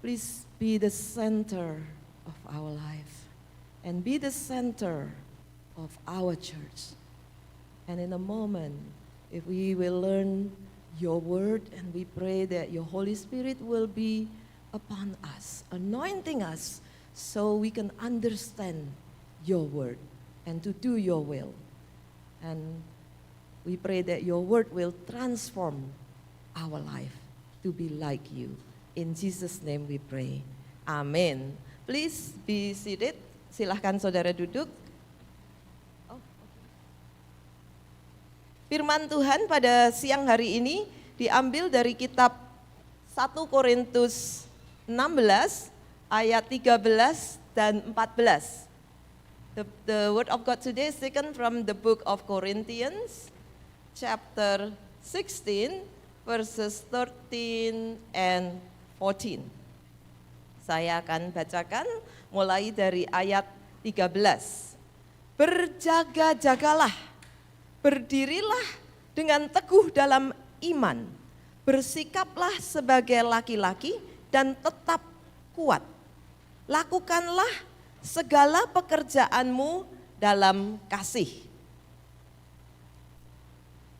please be the center of our life and be the center of our church. And in a moment, if we will learn your word and we pray that your Holy Spirit will be upon us, anointing us so we can understand your word and to do your will. And we pray that your word will transform our life to be like you. In Jesus' name we pray. Amen. Please be seated. Silahkan saudara duduk. Firman Tuhan pada siang hari ini diambil dari kitab 1 Korintus 16 ayat 13 dan 14. The word of God today is taken from the book of Corinthians chapter 16 verses 13 and 14. Saya akan bacakan mulai dari ayat 13. Berjaga-jagalah, berdirilah dengan teguh dalam iman, bersikaplah sebagai laki-laki dan tetap kuat. Lakukanlah segala pekerjaanmu dalam kasih.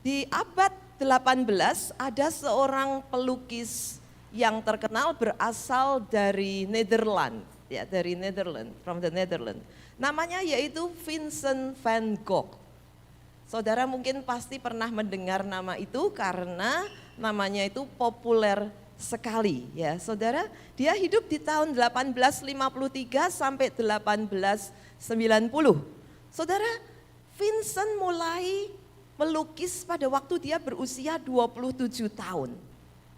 Di abad 18 ada seorang pelukis yang terkenal berasal dari Netherlands, from the Netherlands. Namanya yaitu Vincent van Gogh. Saudara mungkin pasti pernah mendengar nama itu karena namanya itu populer sekali ya. Saudara, dia hidup di tahun 1853 sampai 1890. Saudara, Vincent mulai melukis pada waktu dia berusia 27 tahun.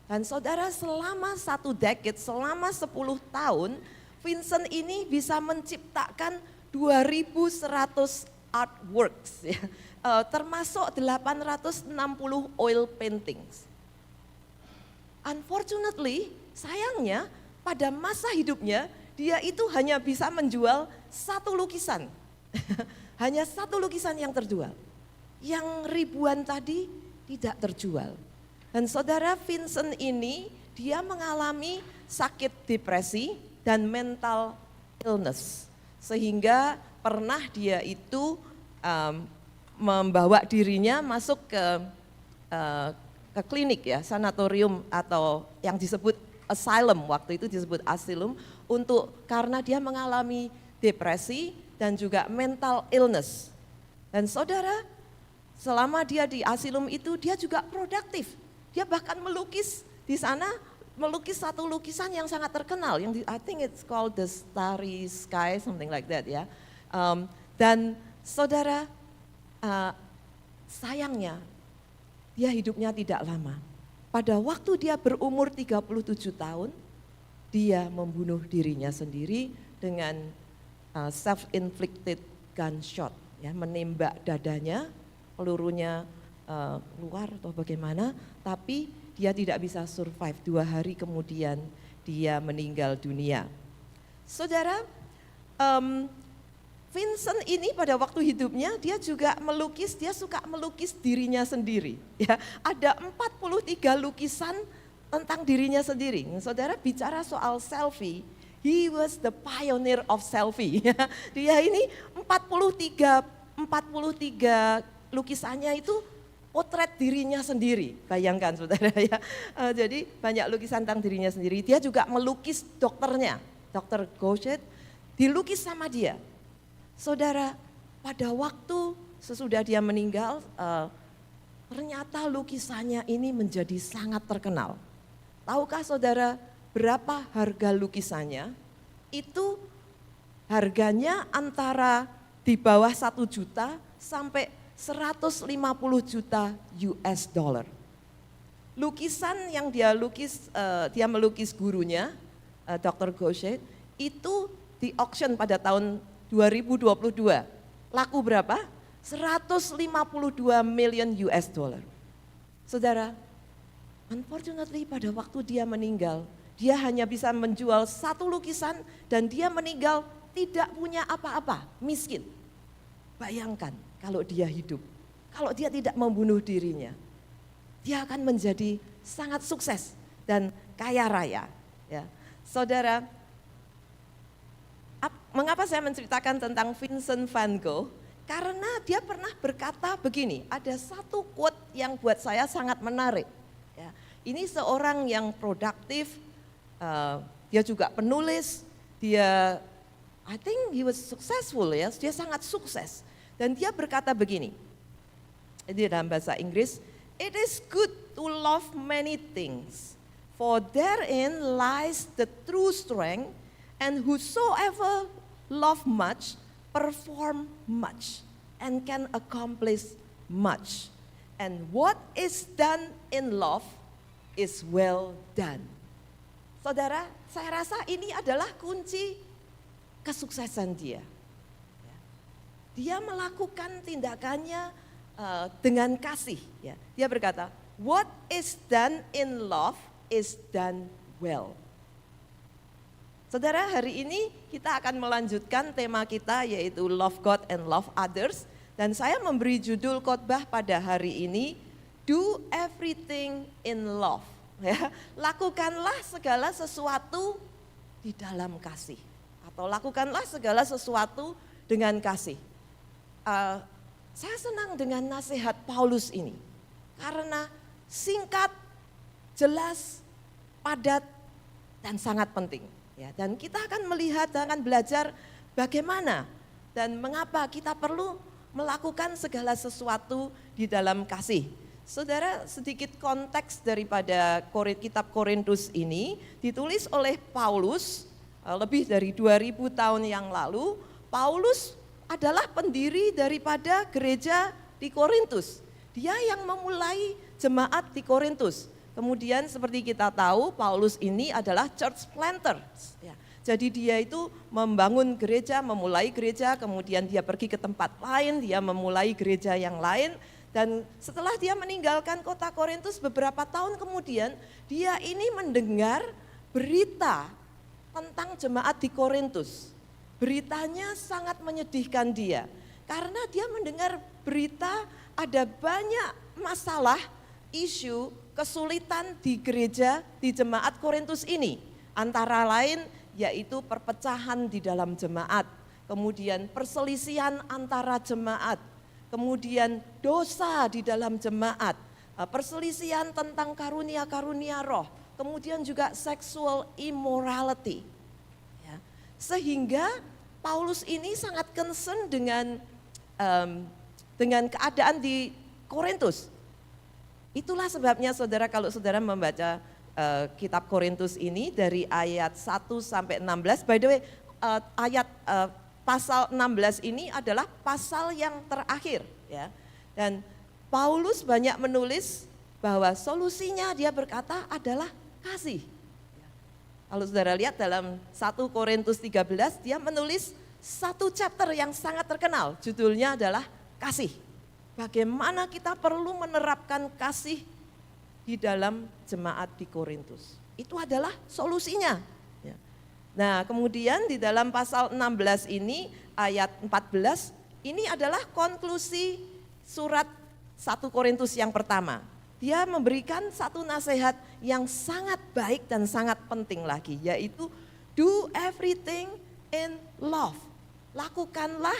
Dan saudara, selama satu decade, selama 10 tahun, Vincent ini bisa menciptakan 2.100 artworks, ya, termasuk 860 oil paintings. Unfortunately, sayangnya pada masa hidupnya, dia itu hanya bisa menjual satu lukisan. Hanya satu lukisan yang terjual. Yang ribuan tadi tidak terjual. Dan saudara, Vincent ini dia mengalami sakit depresi dan mental illness. Sehingga pernah dia itu membawa dirinya masuk ke klinik ya, sanatorium atau yang disebut asylum, waktu itu disebut asylum, karena dia mengalami depresi dan juga mental illness. Dan saudara, selama dia di asylum itu dia juga produktif. Dia bahkan melukis di sana, melukis satu lukisan yang sangat terkenal, yang I think it's called the Starry Sky, something like that ya. Dan saudara, sayangnya dia hidupnya tidak lama. Pada waktu dia berumur 37 tahun, dia membunuh dirinya sendiri dengan self-inflicted gunshot, ya, menembak dadanya, pelurunya keluar atau bagaimana, tapi dia tidak bisa survive. 2 hari kemudian dia meninggal dunia. Saudara, Vincent ini pada waktu hidupnya dia juga melukis, dia suka melukis dirinya sendiri. Ya, ada 43 lukisan tentang dirinya sendiri. Saudara, bicara soal selfie, he was the pioneer of selfie. Dia ini 43 lukisannya itu potret dirinya sendiri. Bayangkan saudara ya. Jadi banyak lukisan tentang dirinya sendiri. Dia juga melukis dokternya, Dr. Gauchet, dilukis sama dia. Saudara, pada waktu sesudah dia meninggal, ternyata lukisannya ini menjadi sangat terkenal. Tahukah saudara berapa harga lukisannya? Itu harganya antara di bawah 1 juta sampai 150 juta US dollar. Lukisan yang dia lukis, dia melukis gurunya, Dr. Gauchet, itu di auction pada tahun 2022. Laku berapa? 152 million US dollar. Saudara, unfortunately pada waktu dia meninggal, dia hanya bisa menjual satu lukisan dan dia meninggal tidak punya apa-apa, miskin. Bayangkan kalau dia hidup, kalau dia tidak membunuh dirinya, dia akan menjadi sangat sukses dan kaya raya. Ya. Saudara, mengapa saya menceritakan tentang Vincent van Gogh? Karena dia pernah berkata begini, ada satu quote yang buat saya sangat menarik. Ya, ini seorang yang produktif, dia juga penulis, dia I think he was successful ya, dia sangat sukses. Dan dia berkata begini, di dalam bahasa Inggris, "It is good to love many things, for therein lies the true strength, and whosoever love much, perform much, and can accomplish much. And what is done in love is well done." Saudara, saya rasa ini adalah kunci kesuksesan dia. Dia melakukan tindakannya dengan kasih. Ya. Dia berkata, what is done in love is done well. Saudara, hari ini kita akan melanjutkan tema kita yaitu Love God and Love Others. Dan saya memberi judul khotbah pada hari ini, Do Everything in Love. Ya, lakukanlah segala sesuatu di dalam kasih. Atau lakukanlah segala sesuatu dengan kasih. Saya senang dengan nasihat Paulus ini. Karena singkat, jelas, padat, dan sangat penting. Ya, dan kita akan melihat, akan belajar bagaimana dan mengapa kita perlu melakukan segala sesuatu di dalam kasih. Saudara, sedikit konteks daripada kitab Korintus ini ditulis oleh Paulus lebih dari 2000 tahun yang lalu. Paulus adalah pendiri daripada gereja di Korintus. Dia yang memulai jemaat di Korintus. Kemudian seperti kita tahu, Paulus ini adalah church planter. Ya, jadi dia itu membangun gereja, memulai gereja, kemudian dia pergi ke tempat lain, dia memulai gereja yang lain. Dan setelah dia meninggalkan kota Korintus beberapa tahun kemudian, dia ini mendengar berita tentang jemaat di Korintus. Beritanya sangat menyedihkan dia, karena dia mendengar berita ada banyak masalah, isu, kesulitan di gereja, di jemaat Korintus ini. Antara lain yaitu perpecahan di dalam jemaat, kemudian perselisihan antara jemaat, kemudian dosa di dalam jemaat, perselisihan tentang karunia-karunia roh, kemudian juga sexual immorality. Ya. Sehingga Paulus ini sangat concern dengan keadaan di Korintus. Itulah sebabnya saudara, kalau saudara membaca kitab Korintus ini dari ayat 1 sampai 16, by the way pasal 16 ini adalah pasal yang terakhir. Ya. Dan Paulus banyak menulis bahwa solusinya dia berkata adalah kasih. Kalau saudara lihat dalam 1 Korintus 13 dia menulis satu chapter yang sangat terkenal, judulnya adalah kasih. Bagaimana kita perlu menerapkan kasih di dalam jemaat di Korintus. Itu adalah solusinya. Ya. Nah, kemudian di dalam pasal 16 ini ayat 14, ini adalah konklusi surat 1 Korintus yang pertama. Dia memberikan satu nasihat yang sangat baik dan sangat penting lagi, yaitu do everything in love. Lakukanlah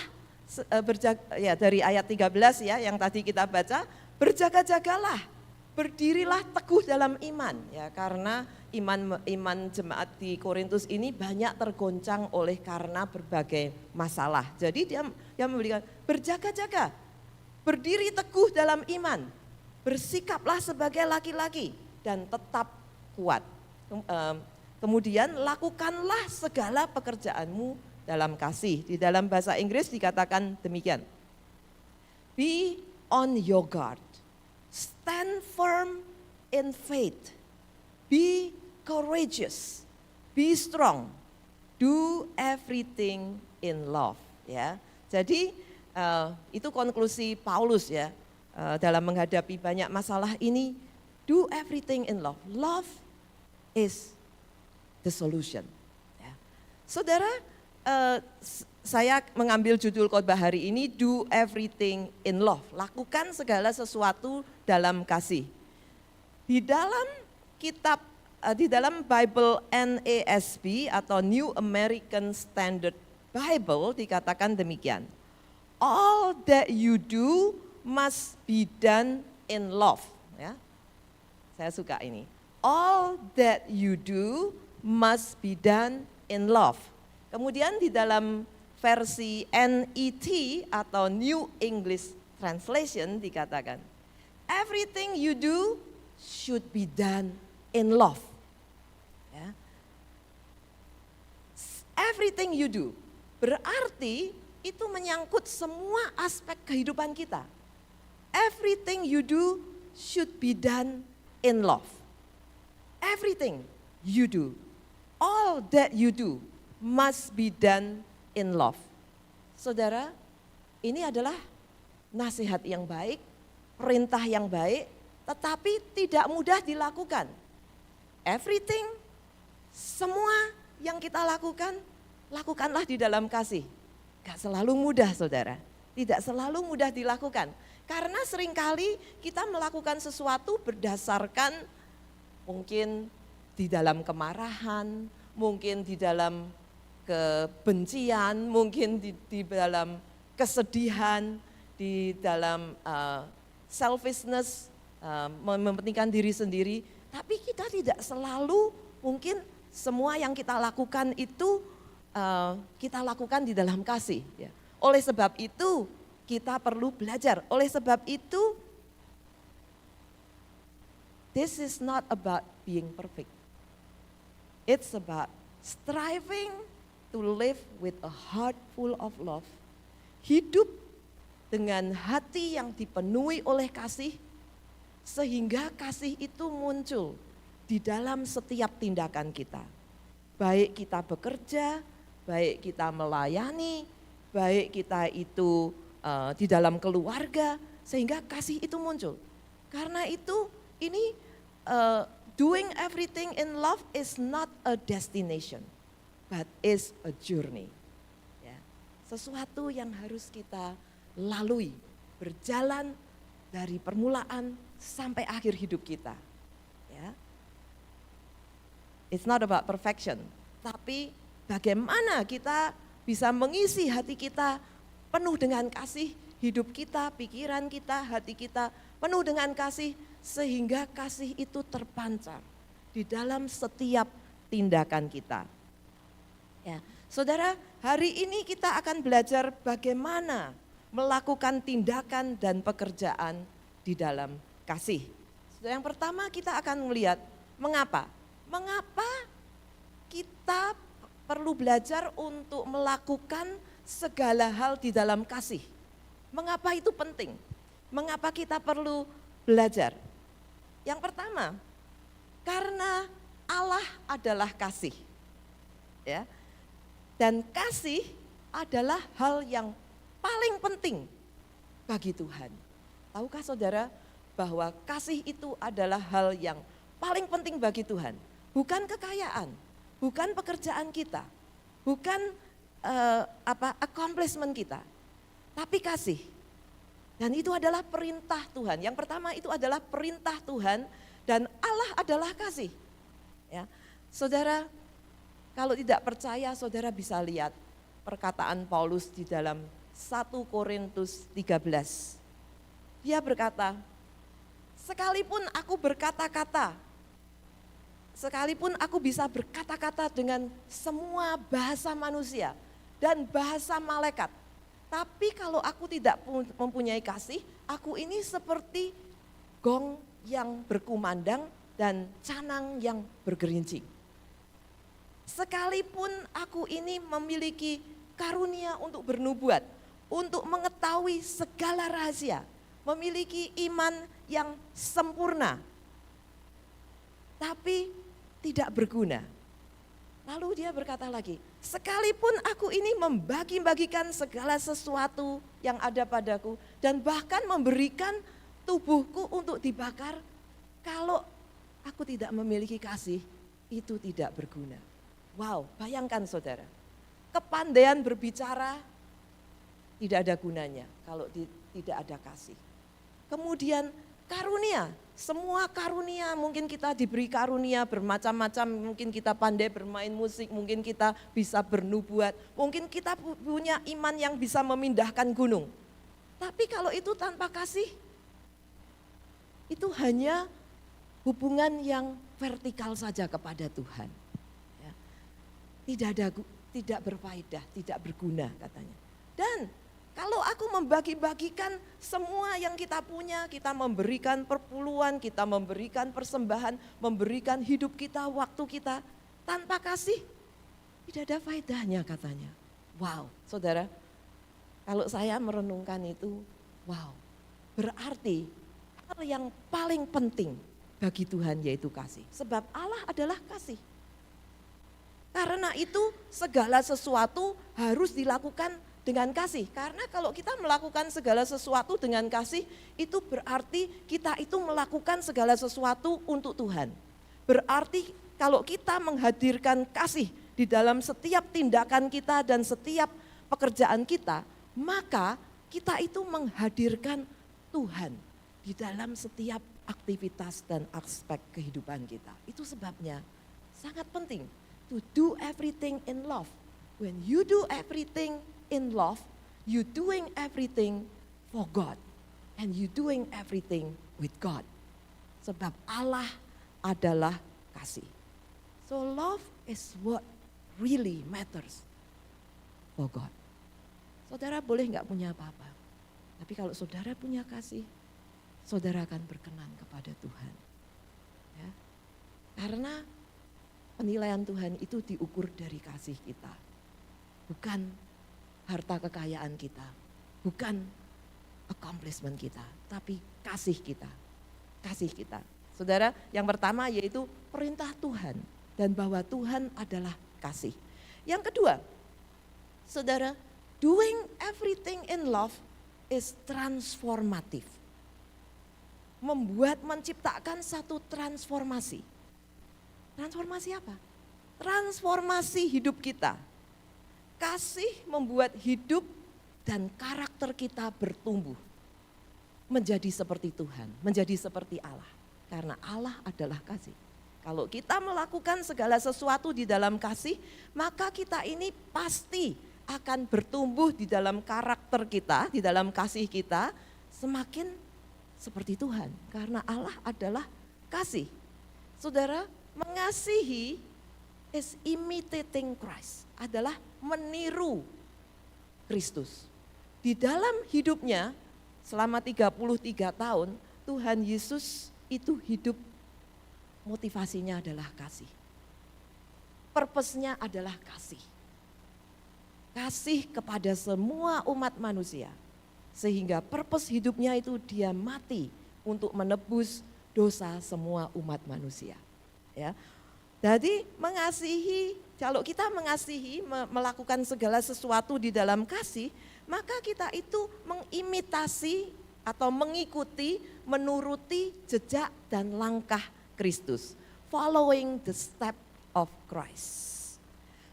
dari ayat 13 ya yang tadi kita baca, berjaga-jagalah, berdirilah teguh dalam iman ya, karena iman jemaat di Korintus ini banyak tergoncang oleh karena berbagai masalah. Jadi dia memberikan berjaga-jaga, berdiri teguh dalam iman, bersikaplah sebagai laki-laki dan tetap kuat. Kemudian lakukanlah segala pekerjaanmu dalam kasih. Di dalam bahasa Inggris dikatakan demikian. Be on your guard. Stand firm in faith. Be courageous. Be strong. Do everything in love. Ya. Jadi itu konklusi Paulus ya. Dalam menghadapi banyak masalah ini, do everything in love. Love is the solution. Ya. Saudara, saya mengambil judul khotbah hari ini, do everything in love. Lakukan segala sesuatu dalam kasih. Di dalam kitab di dalam Bible NASB atau New American Standard Bible dikatakan demikian. All that you do must be done in love. Ya. Saya suka ini. All that you do must be done in love. Kemudian di dalam versi NET atau New English Translation dikatakan, everything you do should be done in love. Ya. Everything you do berarti itu menyangkut semua aspek kehidupan kita. Everything you do should be done in love. Everything you do, all that you do must be done in love. Saudara, ini adalah nasihat yang baik, perintah yang baik, tetapi tidak mudah dilakukan. Everything, semua yang kita lakukan, lakukanlah di dalam kasih. Gak selalu mudah, saudara. Tidak selalu mudah dilakukan. Karena seringkali kita melakukan sesuatu berdasarkan mungkin di dalam kemarahan, mungkin di dalam kebencian, mungkin di dalam kesedihan, di dalam selfishness, mementingkan diri sendiri. Tapi kita tidak selalu mungkin semua yang kita lakukan itu kita lakukan di dalam kasih. Ya. Oleh sebab itu kita perlu belajar. Oleh sebab itu this is not about being perfect. It's about striving to live with a heart full of love. Hidup dengan hati yang dipenuhi oleh kasih, sehingga kasih itu muncul di dalam setiap tindakan kita. Baik kita bekerja, baik kita melayani, baik kita itu di dalam keluarga, sehingga kasih itu muncul. Karena itu ini doing everything in love is not a destination, but is a journey. Ya, sesuatu yang harus kita lalui, berjalan dari permulaan sampai akhir hidup kita. Ya. It's not about perfection, tapi bagaimana kita bisa mengisi hati kita penuh dengan kasih, hidup kita, pikiran kita, hati kita penuh dengan kasih, sehingga kasih itu terpancar di dalam setiap tindakan kita. Ya, saudara, hari ini kita akan belajar bagaimana melakukan tindakan dan pekerjaan di dalam kasih. Yang pertama kita akan melihat mengapa kita perlu belajar untuk melakukan segala hal di dalam kasih. Mengapa itu penting? Mengapa kita perlu belajar? Yang pertama, karena Allah adalah kasih. Ya. Dan kasih adalah hal yang paling penting bagi Tuhan. Tahukah saudara bahwa kasih itu adalah hal yang paling penting bagi Tuhan? Bukan kekayaan, bukan pekerjaan kita, bukan accomplishment kita, tapi kasih. Dan itu adalah perintah Tuhan. Yang pertama itu adalah perintah Tuhan dan Allah adalah kasih. Ya, saudara, kalau tidak percaya, saudara bisa lihat perkataan Paulus di dalam 1 Korintus 13. Dia berkata, sekalipun aku berkata-kata, sekalipun aku bisa berkata-kata dengan semua bahasa manusia dan bahasa malaikat, tapi kalau aku tidak mempunyai kasih, aku ini seperti gong yang berkumandang dan canang yang bergerincing. Sekalipun aku ini memiliki karunia untuk bernubuat, untuk mengetahui segala rahasia, memiliki iman yang sempurna, tapi tidak berguna. Lalu dia berkata lagi, sekalipun aku ini membagi-bagikan segala sesuatu yang ada padaku dan bahkan memberikan tubuhku untuk dibakar, kalau aku tidak memiliki kasih, itu tidak berguna. Wow, bayangkan saudara, kepandaian berbicara tidak ada gunanya kalau tidak ada kasih. Kemudian karunia, semua karunia, mungkin kita diberi karunia bermacam-macam, mungkin kita pandai bermain musik, mungkin kita bisa bernubuat, mungkin kita punya iman yang bisa memindahkan gunung. Tapi kalau itu tanpa kasih, itu hanya hubungan yang vertikal saja kepada Tuhan. Ya. Tidak berfaedah, tidak berguna katanya. Dan kalau aku membagi-bagikan semua yang kita punya, kita memberikan perpuluhan, kita memberikan persembahan, memberikan hidup kita, waktu kita, tanpa kasih, tidak ada faedahnya katanya. Wow, saudara, kalau saya merenungkan itu, wow, berarti hal yang paling penting bagi Tuhan yaitu kasih. Sebab Allah adalah kasih. Karena itu segala sesuatu harus dilakukan dengan kasih. Karena kalau kita melakukan segala sesuatu dengan kasih, itu berarti kita itu melakukan segala sesuatu untuk Tuhan. Berarti kalau kita menghadirkan kasih di dalam setiap tindakan kita dan setiap pekerjaan kita, maka kita itu menghadirkan Tuhan di dalam setiap aktivitas dan aspek kehidupan kita. Itu sebabnya sangat penting to do everything in love. When you do everything in love, you doing everything for God and you doing everything with God. Sebab Allah adalah kasih. So love is what really matters for God. Saudara boleh nggak punya apa-apa, tapi kalau saudara punya kasih, saudara akan berkenan kepada Tuhan. Ya. Karena penilaian Tuhan itu diukur dari kasih kita. Bukan harta kekayaan kita, bukan accomplishment kita, tapi kasih kita. Kasih kita. Saudara, yang pertama yaitu perintah Tuhan dan bahwa Tuhan adalah kasih. Yang kedua, saudara, doing everything in love is transformative. Menciptakan satu transformasi. Transformasi apa? Transformasi hidup kita. Kasih membuat hidup dan karakter kita bertumbuh. Menjadi seperti Tuhan, menjadi seperti Allah. Karena Allah adalah kasih. Kalau kita melakukan segala sesuatu di dalam kasih, maka kita ini pasti akan bertumbuh di dalam karakter kita, di dalam kasih kita, semakin seperti Tuhan. Karena Allah adalah kasih. Saudara, mengasihi is imitating Christ, adalah meniru Kristus. Di dalam hidupnya selama 33 tahun, Tuhan Yesus itu hidup, motivasinya adalah kasih. Purpose-nya adalah kasih. Kasih kepada semua umat manusia. Sehingga purpose hidupnya itu dia mati untuk menebus dosa semua umat manusia. Ya. Jadi mengasihi, kalau kita mengasihi, melakukan segala sesuatu di dalam kasih, maka kita itu mengimitasi atau mengikuti, menuruti jejak dan langkah Kristus. Following the step of Christ.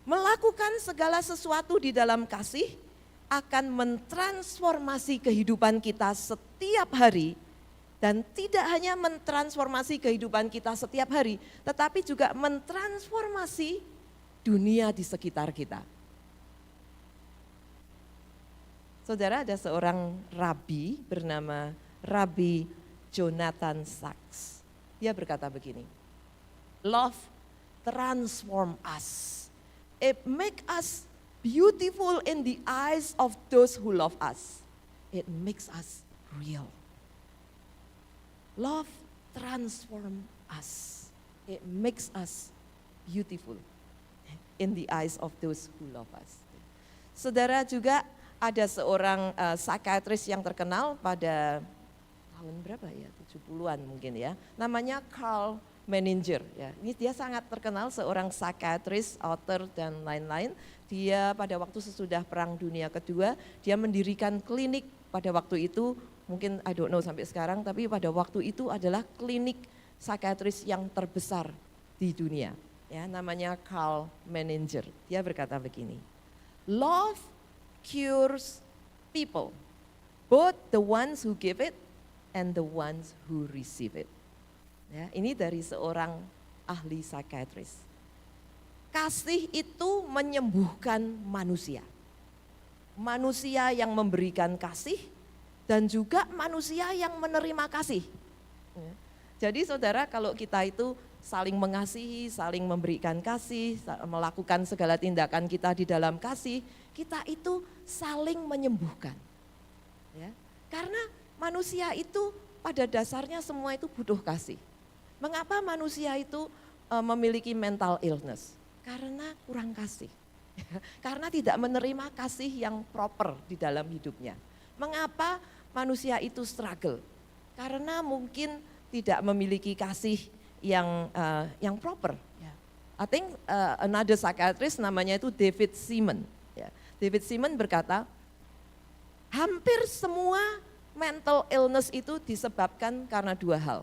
Melakukan segala sesuatu di dalam kasih akan mentransformasi kehidupan kita setiap hari. Dan tidak hanya mentransformasi kehidupan kita setiap hari, tetapi juga mentransformasi dunia di sekitar kita. Saudara, ada seorang rabi bernama Rabi Jonathan Sacks. Dia berkata begini, love transform us. It make us beautiful in the eyes of those who love us. It makes us real. Love transform us. It makes us beautiful in the eyes of those who love us. Saudara, juga ada seorang psikiatris yang terkenal pada tahun berapa ya, 70-an mungkin ya. Namanya Carl Menninger. Ya. Ini dia sangat terkenal, seorang psikiatris, author dan lain-lain. Dia pada waktu sesudah Perang Dunia Kedua, dia mendirikan klinik pada waktu itu. Mungkin I don't know sampai sekarang, tapi pada waktu itu adalah klinik psikiatris yang terbesar di dunia. Ya, namanya Carl Menninger. Dia berkata begini, love cures people, both the ones who give it and the ones who receive it. Ya, ini dari seorang ahli psikiatris. Kasih itu menyembuhkan manusia. Manusia yang memberikan kasih dan juga manusia yang menerima kasih. Ya. Jadi saudara, kalau kita itu saling mengasihi, saling memberikan kasih, melakukan segala tindakan kita di dalam kasih, kita itu saling menyembuhkan. Ya. Karena manusia itu pada dasarnya semua itu butuh kasih. Mengapa manusia itu memiliki mental illness? Karena kurang kasih. Karena tidak menerima kasih yang proper di dalam hidupnya. Mengapa manusia itu struggle? Karena mungkin tidak memiliki kasih yang proper. I think another psychiatrist namanya itu David Seaman. David Seaman berkata, hampir semua mental illness itu disebabkan karena dua hal.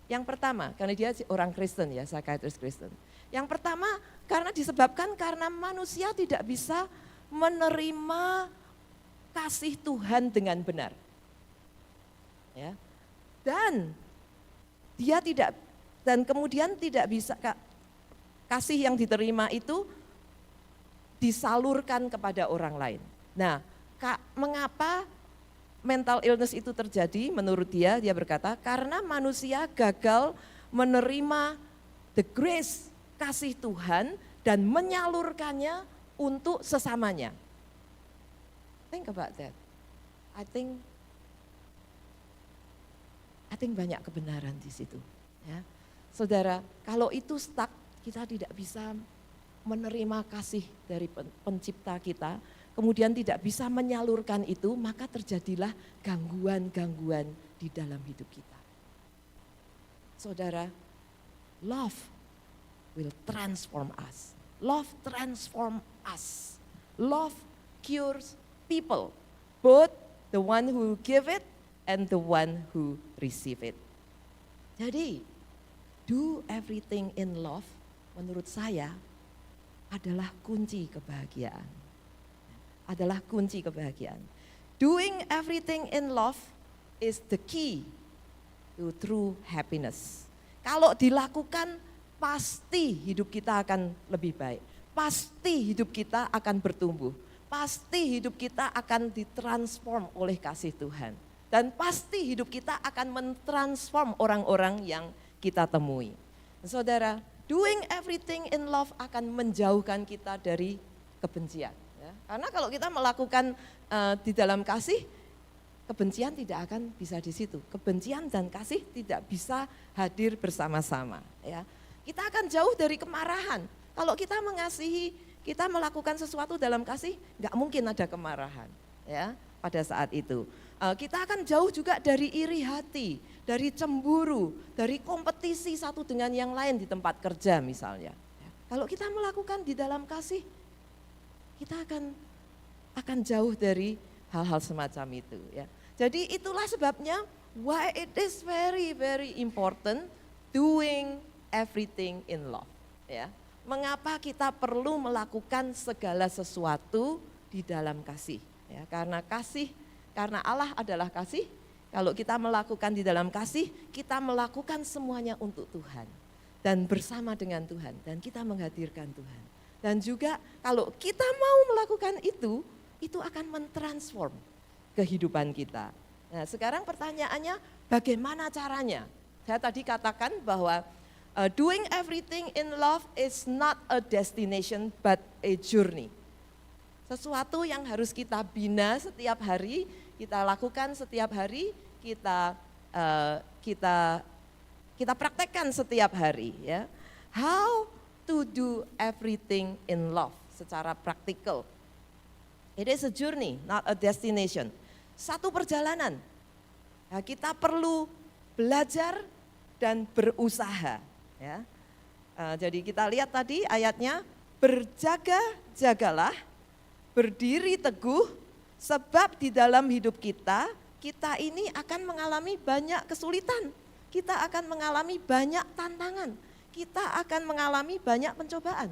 Yang pertama, karena dia orang Kristen ya, psikiatris Kristen. Yang pertama, karena disebabkan karena manusia tidak bisa menerima kasih Tuhan dengan benar. Ya. Dan kemudian tidak bisa kasih yang diterima itu disalurkan kepada orang lain. Nah, mengapa mental illness itu terjadi? Menurut dia berkata, karena manusia gagal menerima the grace, kasih Tuhan dan menyalurkannya untuk sesamanya. Think about that. I think banyak kebenaran di situ. Ya. Saudara, kalau itu stuck, kita tidak bisa menerima kasih dari pencipta kita, kemudian tidak bisa menyalurkan itu, maka terjadilah gangguan-gangguan di dalam hidup kita. Saudara, love will transform us. Love transform us. Love cures people, both the one who give it and the one who receive it. Jadi, do everything in love menurut saya adalah kunci kebahagiaan. Adalah kunci kebahagiaan. Doing everything in love is the key to true happiness. Kalau dilakukan, pasti hidup kita akan lebih baik. Pasti hidup kita akan bertumbuh. Pasti hidup kita akan ditransform oleh kasih Tuhan. Dan pasti hidup kita akan mentransform orang-orang yang kita temui. Saudara, doing everything in love akan menjauhkan kita dari kebencian. Ya. Karena kalau kita melakukan di dalam kasih, kebencian tidak akan bisa di situ. Kebencian dan kasih tidak bisa hadir bersama-sama. Ya. Kita akan jauh dari kemarahan. Kalau kita mengasihi, kita melakukan sesuatu dalam kasih, nggak mungkin ada kemarahan. Ya, pada saat itu. Kita akan jauh juga dari iri hati, dari cemburu, dari kompetisi satu dengan yang lain di tempat kerja misalnya. Kalau kita melakukan di dalam kasih, kita akan jauh dari hal-hal semacam itu. Ya. Jadi itulah sebabnya why it is very very important doing everything in love. Ya. Mengapa kita perlu melakukan segala sesuatu di dalam kasih? Ya, karena Allah adalah kasih. Kalau kita melakukan di dalam kasih, kita melakukan semuanya untuk Tuhan dan bersama dengan Tuhan, dan kita menghadirkan Tuhan. Dan juga kalau kita mau melakukan itu akan mentransform kehidupan kita. Nah, sekarang pertanyaannya, bagaimana caranya? Saya tadi katakan bahwa doing everything in love is not a destination but a journey. Sesuatu yang harus kita bina setiap hari, kita lakukan setiap hari, kita praktekkan setiap hari. Ya. How to do everything in love secara praktikal. It is a journey, not a destination. Satu perjalanan. Nah, kita perlu belajar dan berusaha. Ya. Jadi kita lihat tadi ayatnya, berjaga-jagalah, berdiri teguh, sebab di dalam hidup kita ini akan mengalami banyak kesulitan, kita akan mengalami banyak tantangan, kita akan mengalami banyak pencobaan.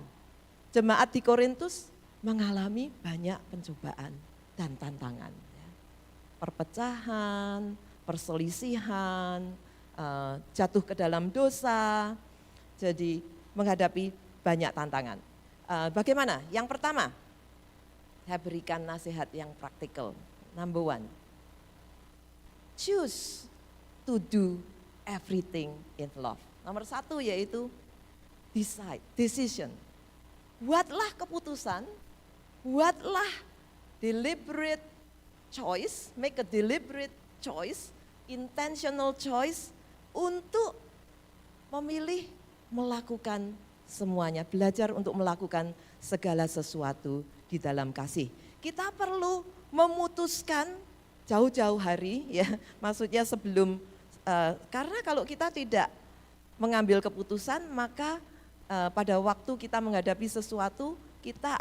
Jemaat di Korintus mengalami banyak pencobaan dan tantangan. Perpecahan, perselisihan, jatuh ke dalam dosa, jadi menghadapi banyak tantangan. Bagaimana? Yang pertama, saya berikan nasihat yang praktikal. Number one, choose to do everything in love. Nomor satu yaitu decision. Buatlah keputusan, buatlah deliberate choice, make a deliberate choice, intentional choice untuk memilih melakukan semuanya, belajar untuk melakukan segala sesuatu di dalam kasih. Kita perlu memutuskan jauh-jauh hari, ya, maksudnya sebelum, karena kalau kita tidak mengambil keputusan, maka pada waktu kita menghadapi sesuatu, kita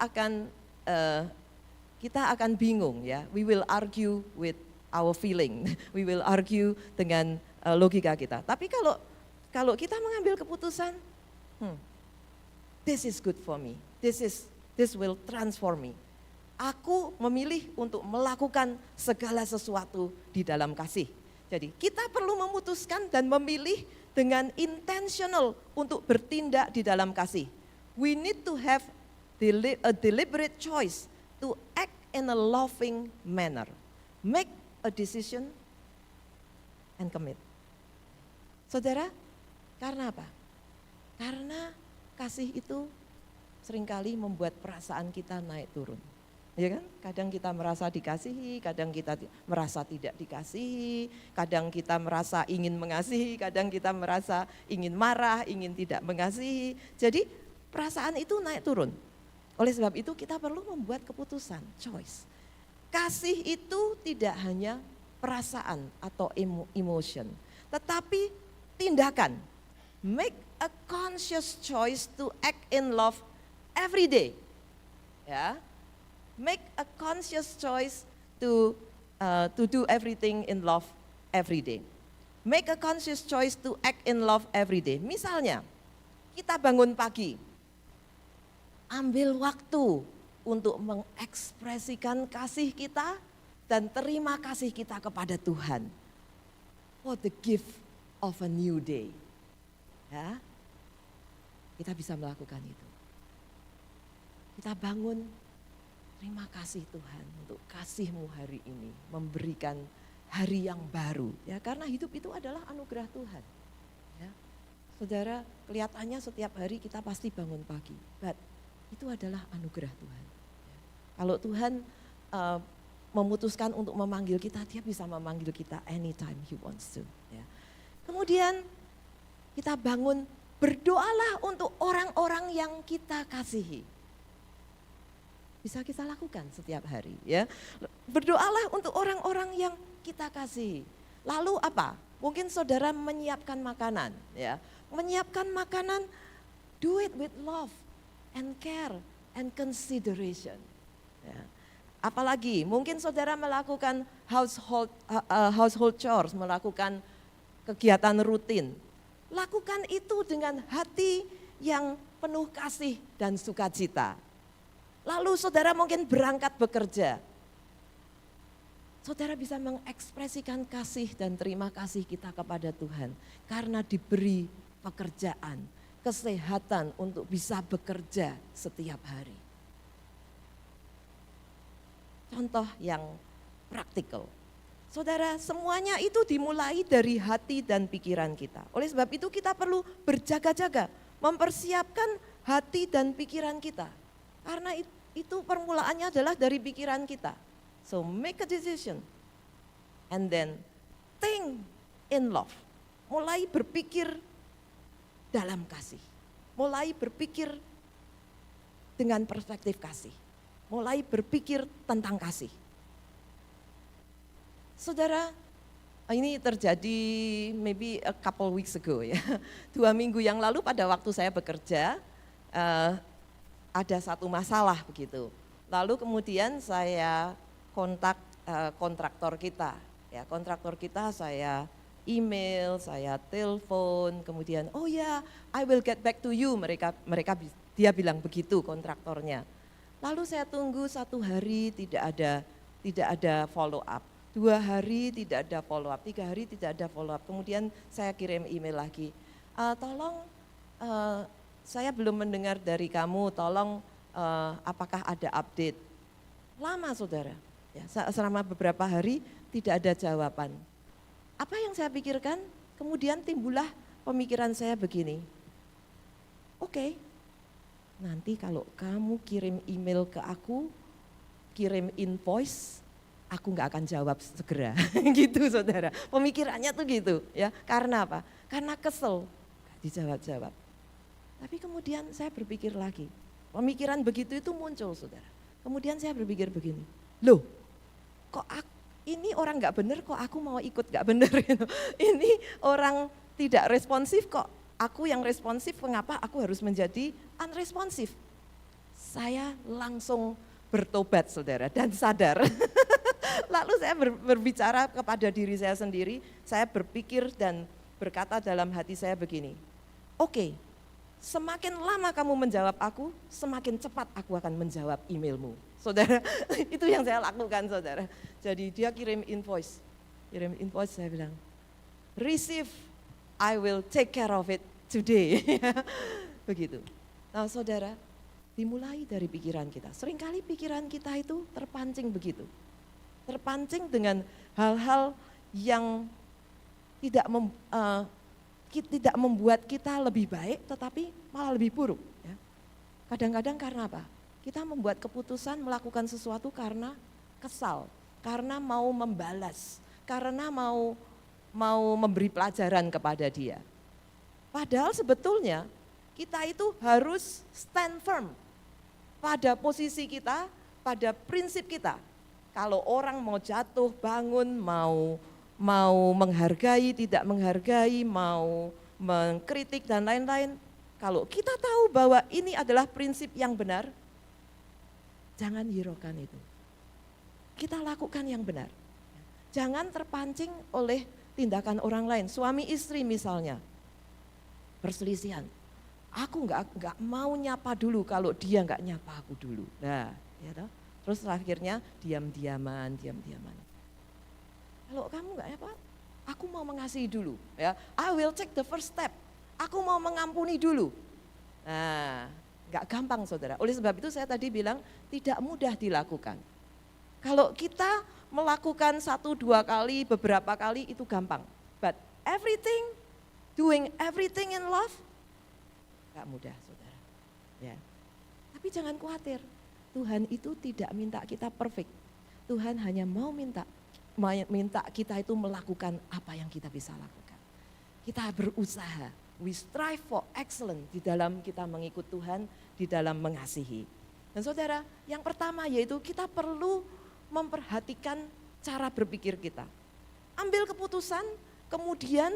akan bingung, ya. We will argue with our feeling, we will argue dengan logika kita. Tapi kalau kita mengambil keputusan, this is good for me, this will transform me. Aku memilih untuk melakukan segala sesuatu di dalam kasih. Jadi kita perlu memutuskan dan memilih dengan intentional untuk bertindak di dalam kasih. We need to have a deliberate choice to act in a loving manner. Make a decision and commit. Saudara, karena apa? Karena kasih itu seringkali membuat perasaan kita naik turun. Ya kan? Kadang kita merasa dikasihi, kadang kita merasa tidak dikasihi, kadang kita merasa ingin mengasihi, kadang kita merasa ingin marah, ingin tidak mengasihi. Jadi perasaan itu naik turun. Oleh sebab itu kita perlu membuat keputusan, choice. Kasih itu tidak hanya perasaan atau emotion, tetapi tindakan. Make a conscious choice to act in love every day. Ya. Make a conscious choice to do everything in love every day. Make a conscious choice to act in love every day. Misalnya, kita bangun pagi, ambil waktu untuk mengekspresikan kasih kita dan terima kasih kita kepada Tuhan. For the gift of a new day. Ya, kita bisa melakukan itu. Kita bangun, terima kasih Tuhan untuk kasih-Mu hari ini, memberikan hari yang baru. Ya, karena hidup itu adalah anugerah Tuhan. Ya. Saudara, kelihatannya setiap hari kita pasti bangun pagi, but itu adalah anugerah Tuhan. Ya. Kalau Tuhan memutuskan untuk memanggil kita, Dia bisa memanggil kita anytime He wants to. Ya. Kemudian kita bangun, berdoalah untuk orang-orang yang kita kasihi. Bisa kita lakukan setiap hari, ya. Berdoalah untuk orang-orang yang kita kasihi. Lalu apa? Mungkin saudara menyiapkan makanan, ya. Menyiapkan makanan, do it with love and care and consideration. Ya. Apalagi mungkin saudara melakukan household chores, melakukan kegiatan rutin. Lakukan itu dengan hati yang penuh kasih dan sukacita. Lalu saudara mungkin berangkat bekerja. Saudara bisa mengekspresikan kasih dan terima kasih kita kepada Tuhan. Karena diberi pekerjaan, kesehatan untuk bisa bekerja setiap hari. Contoh yang praktikal. Saudara, semuanya itu dimulai dari hati dan pikiran kita. Oleh sebab itu kita perlu berjaga-jaga, mempersiapkan hati dan pikiran kita. Karena itu permulaannya adalah dari pikiran kita. So make a decision and then think in love. Mulai berpikir dalam kasih. Mulai berpikir dengan perspektif kasih. Mulai berpikir tentang kasih. Saudara, ini terjadi maybe a couple weeks ago ya. 2 minggu yang lalu pada waktu saya bekerja, ada satu masalah begitu. Lalu kemudian saya kontak kontraktor kita. Ya, kontraktor kita saya email, saya telepon, kemudian oh ya, I will get back to you. Dia bilang begitu kontraktornya. Lalu saya tunggu 1 hari tidak ada follow up. 2 hari tidak ada follow up, 3 hari tidak ada follow up. Kemudian saya kirim email lagi, tolong saya belum mendengar dari kamu, tolong apakah ada update. Lama saudara, ya, selama beberapa hari tidak ada jawaban. Apa yang saya pikirkan? Kemudian timbullah pemikiran saya begini, oke, nanti kalau kamu kirim email ke aku, kirim invoice, aku nggak akan jawab segera, gitu saudara. Pemikirannya tuh gitu, ya. Karena apa? Karena kesel, nggak dijawab-jawab. Tapi kemudian saya berpikir lagi, pemikiran begitu itu muncul saudara. Kemudian saya berpikir begini, loh, kok ini orang nggak benar, kok aku mau ikut nggak benar? Gitu. Ini orang tidak responsif, kok aku yang responsif, mengapa aku harus menjadi unresponsif? Saya langsung bertobat saudara dan sadar. Lalu saya berbicara kepada diri saya sendiri, saya berpikir dan berkata dalam hati saya begini, oke, semakin lama kamu menjawab aku, semakin cepat aku akan menjawab emailmu. Saudara, itu yang saya lakukan saudara. Jadi dia kirim invoice, saya bilang, receive, I will take care of it today. Begitu. Nah saudara, dimulai dari pikiran kita. Seringkali pikiran kita itu terpancing begitu. Terpancing dengan hal-hal yang tidak membuat kita lebih baik, tetapi malah lebih buruk. Ya. Kadang-kadang karena apa? Kita membuat keputusan melakukan sesuatu karena kesal, karena mau membalas, karena mau memberi pelajaran kepada dia. Padahal sebetulnya kita itu harus stand firm pada posisi kita, pada prinsip kita. Kalau orang mau jatuh, bangun, mau menghargai, tidak menghargai, mau mengkritik dan lain-lain. Kalau kita tahu bahwa ini adalah prinsip yang benar, jangan hiraukan itu. Kita lakukan yang benar. Jangan terpancing oleh tindakan orang lain. Suami istri misalnya, perselisihan. Aku nggak mau nyapa dulu kalau dia nggak nyapa aku dulu. Nah, ya toh. Terus akhirnya diam-diaman. Kalau kamu nggak nyapa, aku mau mengasihi dulu. Ya, I will take the first step. Aku mau mengampuni dulu. Nah, nggak gampang saudara. Oleh sebab itu saya tadi bilang tidak mudah dilakukan. Kalau kita melakukan 1-2 kali, beberapa kali itu gampang. But doing everything in love, nggak mudah saudara. Ya. Tapi jangan khawatir, Tuhan itu tidak minta kita perfect. Tuhan hanya mau minta kita itu melakukan apa yang kita bisa lakukan. Kita berusaha, we strive for excellence di dalam kita mengikut Tuhan, di dalam mengasihi. Dan saudara, yang pertama yaitu kita perlu memperhatikan cara berpikir kita. Ambil keputusan, kemudian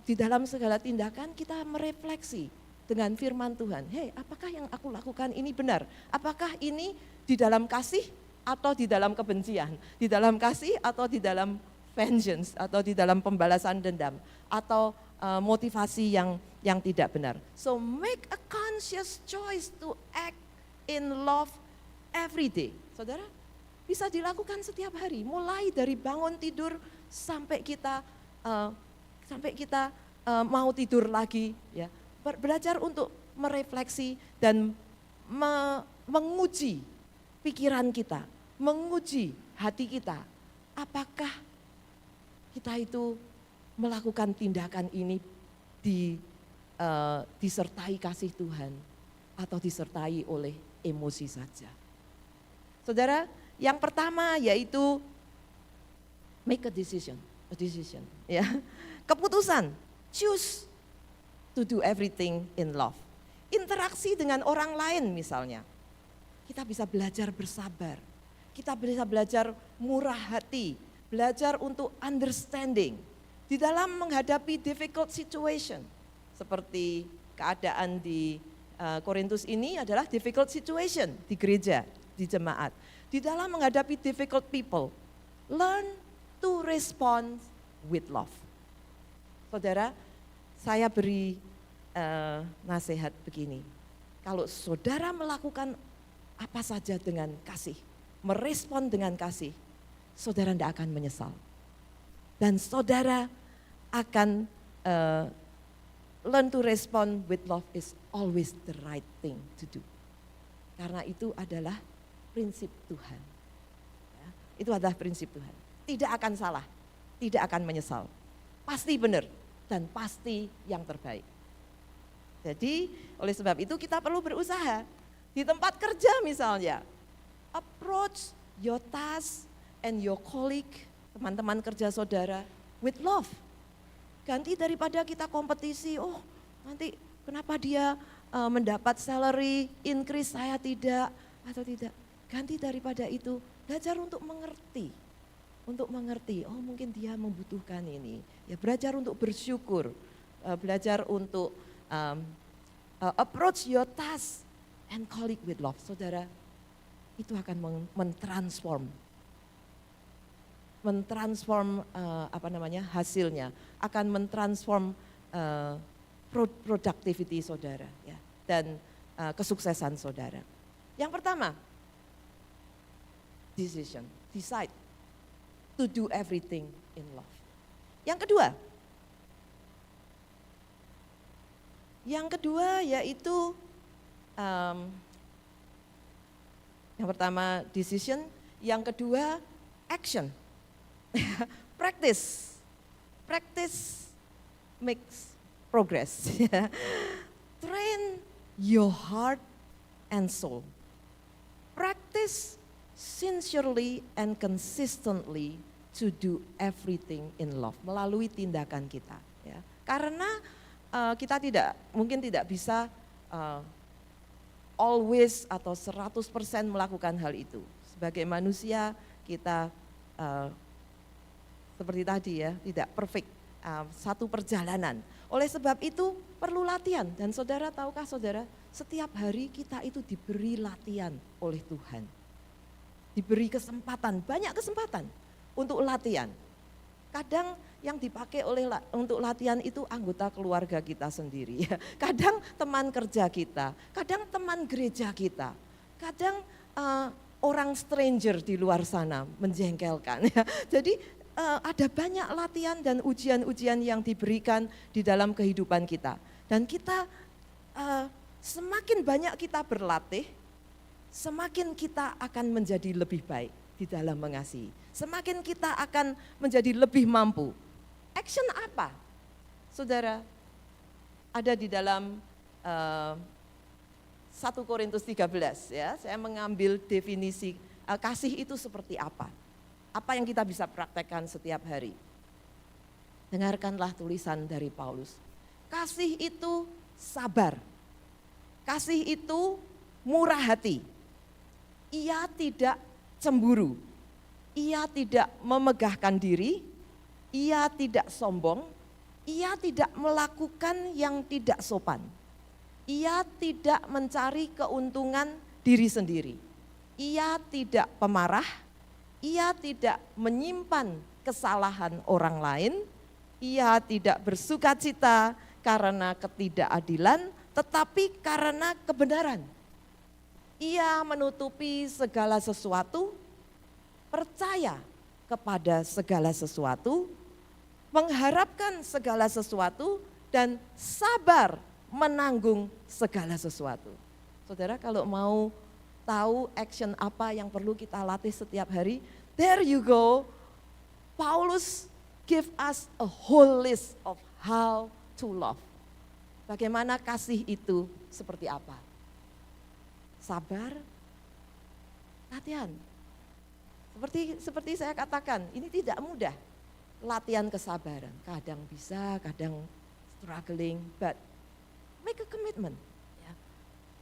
di dalam segala tindakan kita merefleksi dengan firman Tuhan. Hei, apakah yang aku lakukan ini benar? Apakah ini di dalam kasih atau di dalam kebencian? Di dalam kasih atau di dalam vengeance atau di dalam pembalasan dendam atau motivasi yang tidak benar. So make a conscious choice to act in love every day. Saudara, bisa dilakukan setiap hari, mulai dari bangun tidur sampai kita mau tidur lagi, ya. Belajar untuk merefleksi dan menguji pikiran kita, menguji hati kita. Apakah kita itu melakukan tindakan ini disertai kasih Tuhan atau disertai oleh emosi saja. Saudara, yang pertama yaitu make a decision, ya. Keputusan, choose to do everything in love. Interaksi dengan orang lain misalnya. Kita bisa belajar bersabar. Kita bisa belajar murah hati, belajar untuk understanding. Di dalam menghadapi difficult situation. Seperti keadaan di Korintus ini adalah difficult situation di gereja, di jemaat. Di dalam menghadapi difficult people, learn to respond with love. Saudara, saya beri nasihat begini, kalau saudara melakukan apa saja dengan kasih, merespon dengan kasih, saudara tidak akan menyesal. Dan saudara akan learn to respond with love is always the right thing to do. Karena itu adalah prinsip Tuhan. Ya, itu adalah prinsip Tuhan. Tidak akan salah, tidak akan menyesal. Pasti benar dan pasti yang terbaik. Jadi oleh sebab itu kita perlu berusaha. Di tempat kerja misalnya, approach your task and your colleague, teman-teman kerja saudara, with love. Ganti daripada kita kompetisi, oh nanti kenapa dia mendapat salary increase saya tidak atau tidak. Ganti daripada itu, belajar untuk mengerti. Untuk mengerti, oh mungkin dia membutuhkan ini. Ya belajar untuk bersyukur, belajar untuk approach your task and colleague with love. Saudara, itu akan mentransform hasilnya, akan mentransform productivity saudara ya, dan kesuksesan saudara. Yang pertama, decide to do everything in love. Yang kedua yaitu yang pertama decision, yang kedua action. Practice makes progress. Train your heart and soul. Practice sincerely and consistently to do everything in love, melalui tindakan kita. Ya. Karena kita mungkin tidak bisa always atau 100% melakukan hal itu. Sebagai manusia kita seperti tadi ya, tidak perfect, satu perjalanan. Oleh sebab itu perlu latihan, dan saudara tahukah saudara, setiap hari kita itu diberi latihan oleh Tuhan. Diberi kesempatan, banyak kesempatan untuk latihan. Kadang yang dipakai untuk latihan itu anggota keluarga kita sendiri. Kadang teman kerja kita, kadang teman gereja kita, kadang orang stranger di luar sana menjengkelkan. Jadi ada banyak latihan dan ujian-ujian yang diberikan di dalam kehidupan kita. Dan kita semakin banyak kita berlatih, semakin kita akan menjadi lebih baik di dalam mengasihi. Semakin kita akan menjadi lebih mampu. Action apa? Saudara, ada di dalam 1 Korintus 13 ya, saya mengambil definisi kasih itu seperti apa. Apa yang kita bisa praktekkan setiap hari. Dengarkanlah tulisan dari Paulus. Kasih itu sabar. Kasih itu murah hati. Ia tidak cemburu. Ia tidak memegahkan diri. Ia tidak sombong. Ia tidak melakukan yang tidak sopan. Ia tidak mencari keuntungan diri sendiri. Ia tidak pemarah. Ia tidak menyimpan kesalahan orang lain, ia tidak bersukacita karena ketidakadilan, tetapi karena kebenaran. Ia menutupi segala sesuatu, percaya kepada segala sesuatu, mengharapkan segala sesuatu, dan sabar menanggung segala sesuatu. Saudara, kalau mau tahu action apa yang perlu kita latih setiap hari, there you go. Paulus give us a whole list of how to love. Bagaimana kasih itu seperti apa? Sabar, latihan. Seperti saya katakan, ini tidak mudah. Latihan kesabaran, kadang bisa, kadang struggling, but make a commitment.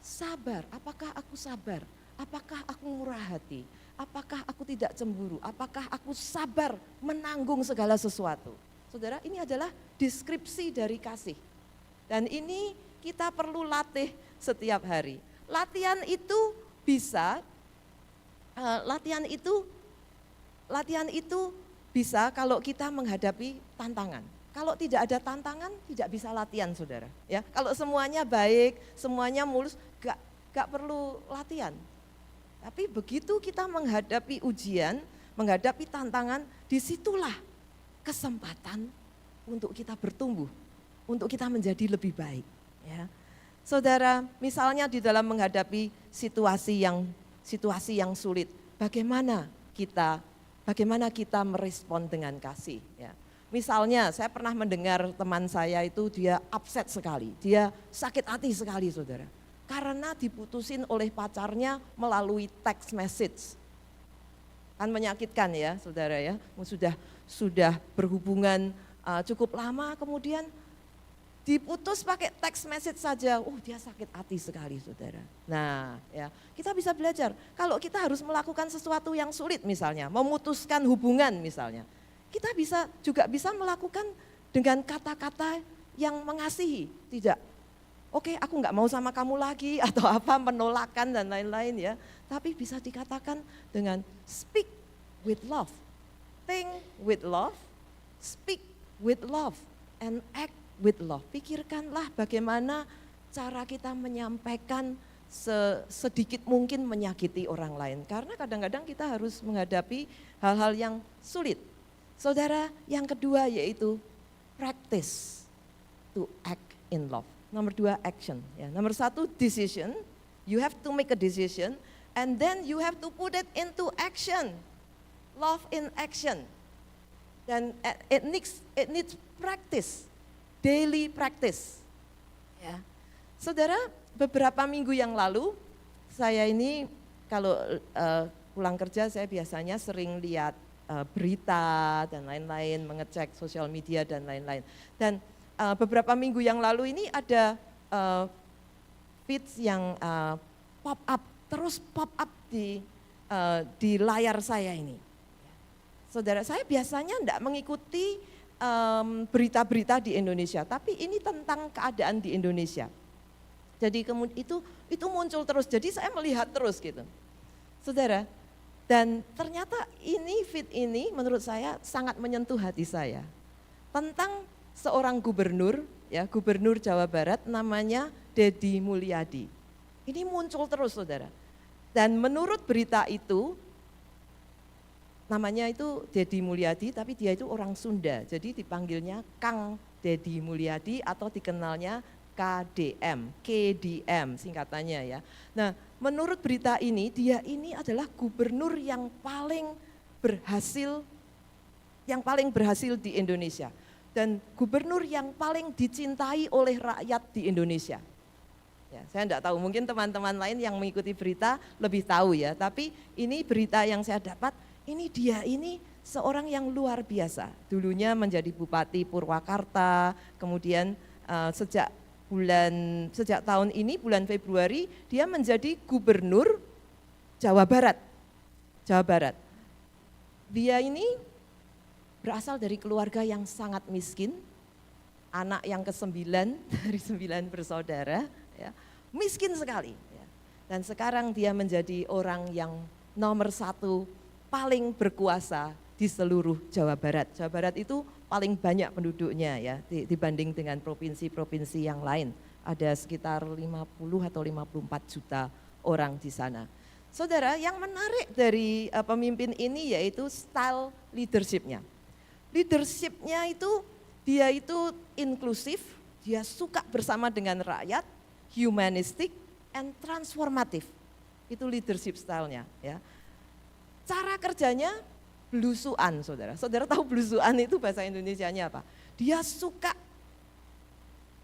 Sabar, apakah aku sabar? Apakah aku murah hati? Apakah aku tidak cemburu? Apakah aku sabar menanggung segala sesuatu? Saudara, ini adalah deskripsi dari kasih. Dan ini kita perlu latih setiap hari. Latihan itu bisa kalau kita menghadapi tantangan. Kalau tidak ada tantangan, tidak bisa latihan, saudara. Ya, kalau semuanya baik, semuanya mulus, gak perlu latihan. Tapi begitu kita menghadapi ujian, menghadapi tantangan, disitulah kesempatan untuk kita bertumbuh, untuk kita menjadi lebih baik. Ya. Saudara, misalnya di dalam menghadapi situasi yang sulit, bagaimana kita merespon dengan kasih. Ya. Misalnya saya pernah mendengar teman saya itu dia upset sekali, dia sakit hati sekali saudara. Karena diputusin oleh pacarnya melalui text message. Kan menyakitkan ya saudara ya, sudah berhubungan cukup lama kemudian diputus pakai text message saja, dia sakit hati sekali saudara. Nah ya kita bisa belajar, kalau kita harus melakukan sesuatu yang sulit misalnya, memutuskan hubungan misalnya, kita juga bisa melakukan dengan kata-kata yang mengasihi, tidak, oke, aku nggak mau sama kamu lagi atau apa, penolakan dan lain-lain ya. Tapi bisa dikatakan dengan speak with love, think with love, speak with love, and act with love. Pikirkanlah bagaimana cara kita menyampaikan sedikit mungkin menyakiti orang lain. Karena kadang-kadang kita harus menghadapi hal-hal yang sulit. Saudara, yang kedua yaitu practice to act in love. Nomor 2 action. Ya. Nomor 1 decision, you have to make a decision and then you have to put it into action. Love in action. Dan it needs practice, daily practice. Ya. Saudara, beberapa minggu yang lalu saya ini kalau pulang kerja saya biasanya sering lihat berita dan lain-lain, mengecek sosial media dan lain-lain. Dan beberapa minggu yang lalu ini ada feeds yang terus pop up di layar saya ini. Saudara, saya biasanya tidak mengikuti berita-berita di Indonesia, tapi ini tentang keadaan di Indonesia. Jadi kemudian itu muncul terus, jadi saya melihat terus gitu. Saudara, dan ternyata feed ini menurut saya sangat menyentuh hati saya. Tentang seorang gubernur Jawa Barat namanya Deddy Mulyadi. Ini muncul terus saudara. Dan menurut berita itu, namanya itu Deddy Mulyadi tapi dia itu orang Sunda. Jadi dipanggilnya Kang Deddy Mulyadi atau dikenalnya KDM singkatannya ya. Nah, menurut berita ini, dia ini adalah gubernur yang paling berhasil di Indonesia. Dan gubernur yang paling dicintai oleh rakyat di Indonesia. Ya, saya enggak tahu, mungkin teman-teman lain yang mengikuti berita lebih tahu ya. Tapi ini berita yang saya dapat, dia ini seorang yang luar biasa. Dulunya menjadi Bupati Purwakarta, kemudian sejak tahun ini, bulan Februari, dia menjadi gubernur Jawa Barat. Dia ini berasal dari keluarga yang sangat miskin, anak yang ke-9 dari 9 bersaudara, ya, miskin sekali. Ya. Dan sekarang dia menjadi orang yang nomor 1 paling berkuasa di seluruh Jawa Barat. Jawa Barat itu paling banyak penduduknya ya dibanding dengan provinsi-provinsi yang lain. Ada sekitar 50 atau 54 juta orang di sana. Saudara, yang menarik dari pemimpin ini yaitu style leadership-nya. Leadership-nya itu dia itu inklusif, dia suka bersama dengan rakyat, humanistic and transformative. Itu leadership style-nya ya. Cara kerjanya belusuan, saudara. Saudara tahu belusuan itu bahasa Indonesianya apa? Dia suka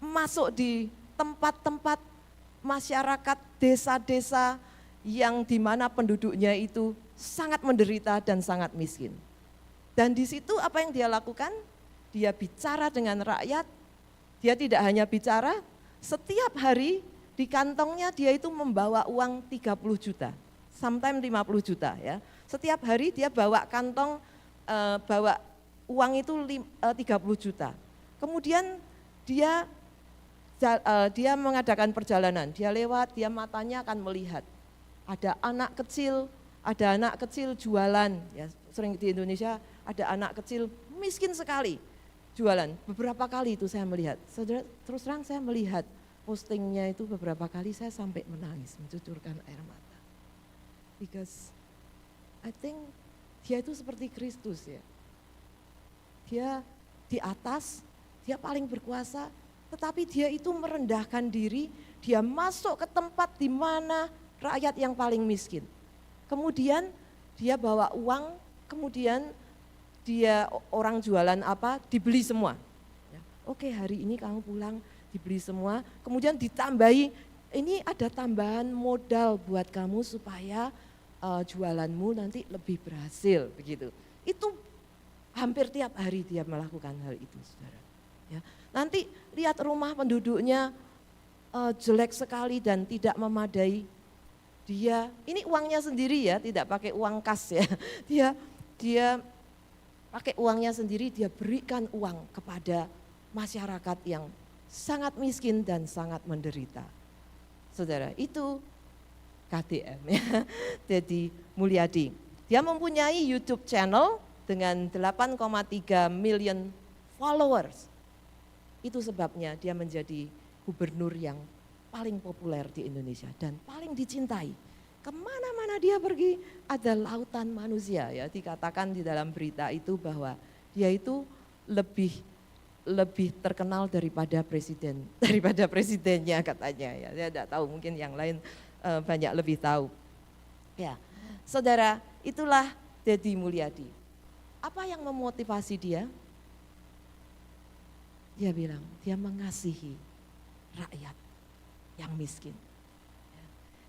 masuk di tempat-tempat masyarakat, desa-desa yang dimana penduduknya itu sangat menderita dan sangat miskin. Dan di situ apa yang dia lakukan? Dia bicara dengan rakyat, dia tidak hanya bicara, setiap hari di kantongnya dia itu membawa uang 30 juta, sometimes 50 juta ya. Setiap hari dia bawa kantong, bawa uang itu 30 juta. Kemudian dia mengadakan perjalanan, dia lewat, dia matanya akan melihat. Ada anak kecil jualan, ya sering di Indonesia ada anak kecil miskin sekali jualan. Beberapa kali itu saya melihat, saudara, terus terang saya melihat postingnya itu beberapa kali saya sampai menangis, mencucurkan air mata. Because I think Dia itu seperti Kristus ya. Dia di atas, dia paling berkuasa, tetapi dia itu merendahkan diri, dia masuk ke tempat di mana rakyat yang paling miskin. Kemudian dia bawa uang, kemudian dia orang jualan apa, dibeli semua. Oke, hari ini kamu pulang, dibeli semua, kemudian ditambahi, ini ada tambahan modal buat kamu supaya jualanmu nanti lebih berhasil, begitu. Itu hampir tiap hari dia melakukan hal itu, saudara. Ya. Nanti lihat rumah penduduknya jelek sekali dan tidak memadai. Dia, ini uangnya sendiri ya, tidak pakai uang kas ya. Dia pakai uangnya sendiri, dia berikan uang kepada masyarakat yang sangat miskin dan sangat menderita. Saudara, itu KDM ya, Deddy Mulyadi. Dia mempunyai YouTube channel dengan 8,3 million followers. Itu sebabnya dia menjadi gubernur yang paling populer di Indonesia dan paling dicintai. Kemana-mana dia pergi ada lautan manusia ya, dikatakan di dalam berita itu bahwa dia itu lebih terkenal daripada presidennya katanya ya. Saya tidak tahu, mungkin yang lain banyak lebih tahu. Ya, saudara, itulah Deddy Mulyadi. Apa yang memotivasi dia? Dia bilang, dia mengasihi rakyat yang miskin.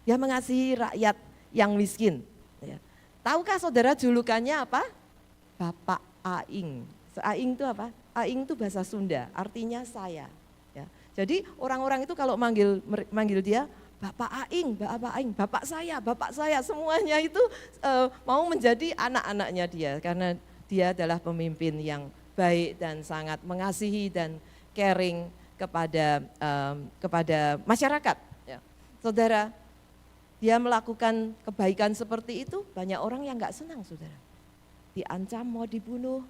Dia mengasihi rakyat yang miskin. Tahukah saudara julukannya apa? Bapak Aing. Aing itu apa? Aing itu bahasa Sunda, artinya saya. Ya. Jadi orang-orang itu kalau manggil dia, Bapak Aing, Bapak saya, semuanya itu mau menjadi anak-anaknya dia karena dia adalah pemimpin yang baik dan sangat mengasihi dan caring kepada masyarakat. Ya. Saudara, dia melakukan kebaikan seperti itu, banyak orang yang nggak senang, saudara. Diancam mau dibunuh,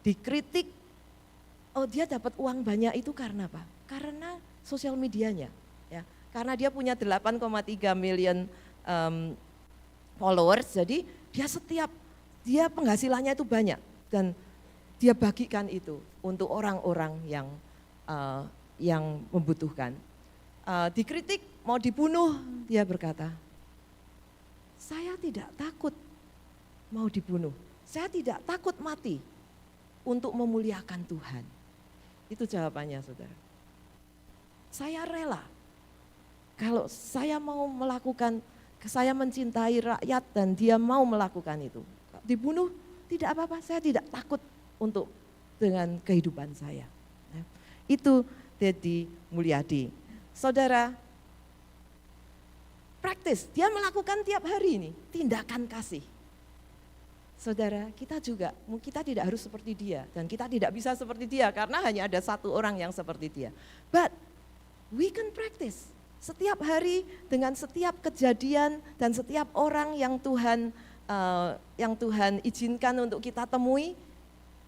dikritik. Oh, dia dapat uang banyak itu karena apa? Karena sosial medianya. Ya. Karena dia punya 8,3 million followers, jadi dia penghasilannya itu banyak dan dia bagikan itu untuk orang-orang yang membutuhkan. Dikritik mau dibunuh, dia berkata, saya tidak takut mau dibunuh, saya tidak takut mati untuk memuliakan Tuhan. Itu jawabannya, saudara. Saya rela. Kalau saya mau melakukan, saya mencintai rakyat dan dia mau melakukan itu. Dibunuh tidak apa-apa, saya tidak takut dengan kehidupan saya. Itu Deddy Mulyadi. Saudara, praktis, dia melakukan tiap hari ini, tindakan kasih. Saudara, kita tidak harus seperti dia dan kita tidak bisa seperti dia karena hanya ada satu orang yang seperti dia. But we can practice. Setiap hari dengan setiap kejadian dan setiap orang yang Tuhan izinkan untuk kita temui,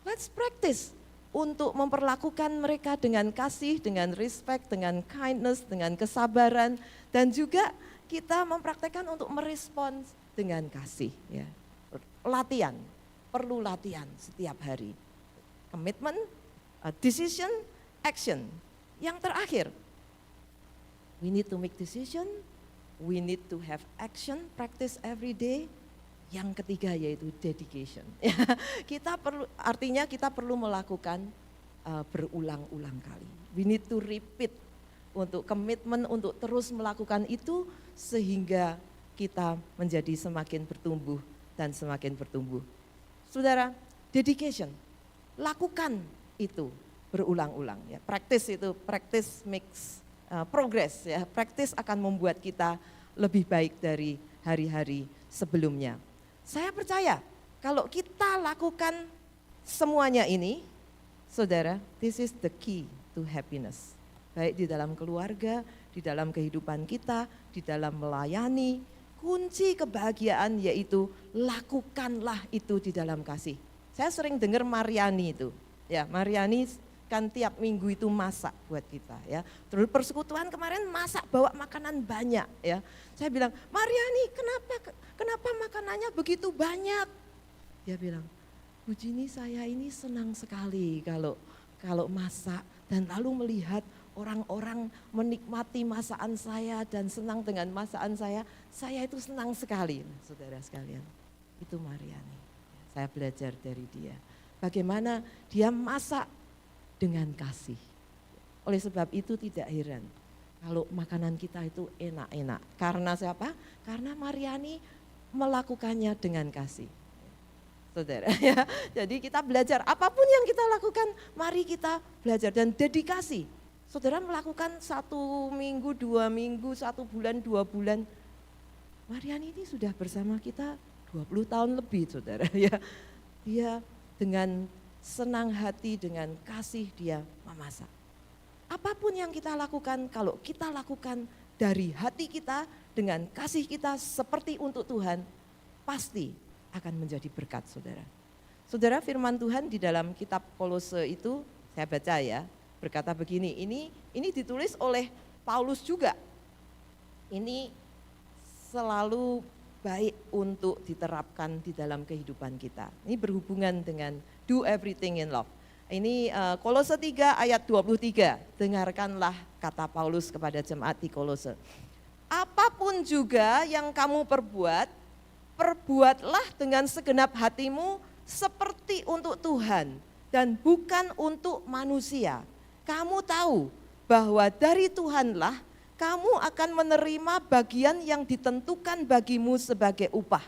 let's practice untuk memperlakukan mereka dengan kasih, dengan respect, dengan kindness, dengan kesabaran, dan juga kita mempraktekkan untuk merespons dengan kasih. Ya. Latihan, perlu latihan setiap hari. Commitment, decision, action. Yang terakhir, we need to make decision, we need to have action, practice every day. Yang ketiga yaitu dedication. Kita perlu melakukan berulang-ulang kali. We need to repeat untuk komitmen untuk terus melakukan itu sehingga kita menjadi semakin bertumbuh dan semakin bertumbuh. Saudara, dedication, lakukan itu berulang-ulang. Ya. Practice makes progress. Ya. Practice akan membuat kita lebih baik dari hari-hari sebelumnya. Saya percaya kalau kita lakukan semuanya ini, saudara, this is the key to happiness. Baik di dalam keluarga, di dalam kehidupan kita, di dalam melayani, kunci kebahagiaan yaitu lakukanlah itu di dalam kasih. Saya sering dengar Mariani itu, ya Mariani kan tiap minggu itu masak buat kita ya. Terus persekutuan kemarin masak bawa makanan banyak ya. Saya bilang, Mariani kenapa makanannya begitu banyak? Dia bilang, Bu Jini, saya ini senang sekali kalau masak dan lalu melihat orang-orang menikmati masakan saya dan senang dengan masakan saya itu senang sekali. Saudara sekalian, itu Mariani. Saya belajar dari dia. Bagaimana dia masak dengan kasih. Oleh sebab itu tidak heran kalau makanan kita itu enak-enak. Karena siapa? Karena Mariani melakukannya dengan kasih. Saudara ya. Jadi kita belajar apapun yang kita lakukan, mari kita belajar dan dedikasi. Saudara melakukan 1 minggu, 2 minggu, 1 bulan, 2 bulan. Mariani ini sudah bersama kita 20 tahun lebih, saudara ya. Dia dengan senang hati, dengan kasih dia memasak. Apapun yang kita lakukan, kalau kita lakukan dari hati kita, dengan kasih kita seperti untuk Tuhan, pasti akan menjadi berkat, saudara. Saudara, firman Tuhan di dalam kitab Kolose itu, saya baca ya, berkata begini, ini ditulis oleh Paulus juga. Ini selalu baik untuk diterapkan di dalam kehidupan kita. Ini berhubungan dengan do everything in love. Ini Kolose 3 ayat 23, dengarkanlah kata Paulus kepada jemaat di Kolose. Apapun juga yang kamu perbuatlah dengan segenap hatimu seperti untuk Tuhan dan bukan untuk manusia. Kamu tahu bahwa dari Tuhanlah kamu akan menerima bagian yang ditentukan bagimu sebagai upah.